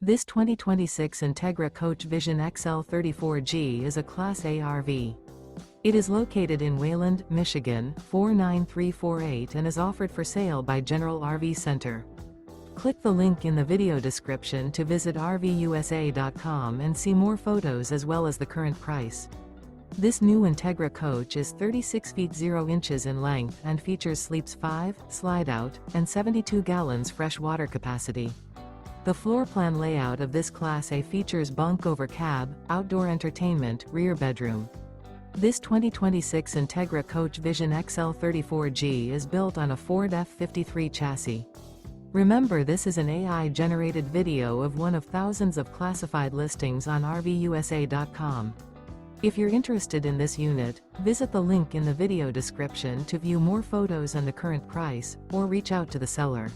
This 2026 Entegra Coach Vision XL 34G is a Class A RV. It is located in Wayland, Michigan, 49348 and is offered for sale by General RV Center. Click the link in the video description to visit RVUSA.com and see more photos as well as the current price. This new Entegra coach is 36 feet 0 inches in length and features sleeps 5, Slideout, and 72 gallons fresh water capacity. The floor plan layout of this Class A features bunk over cab, outdoor entertainment, rear bedroom. This 2026 Entegra Coach Vision XL 34G is built on a Ford F53 chassis. Remember, this is an AI-generated video of one of thousands of classified listings on RVUSA.com. If you're interested in this unit, visit the link in the video description to view more photos and the current price, or reach out to the seller.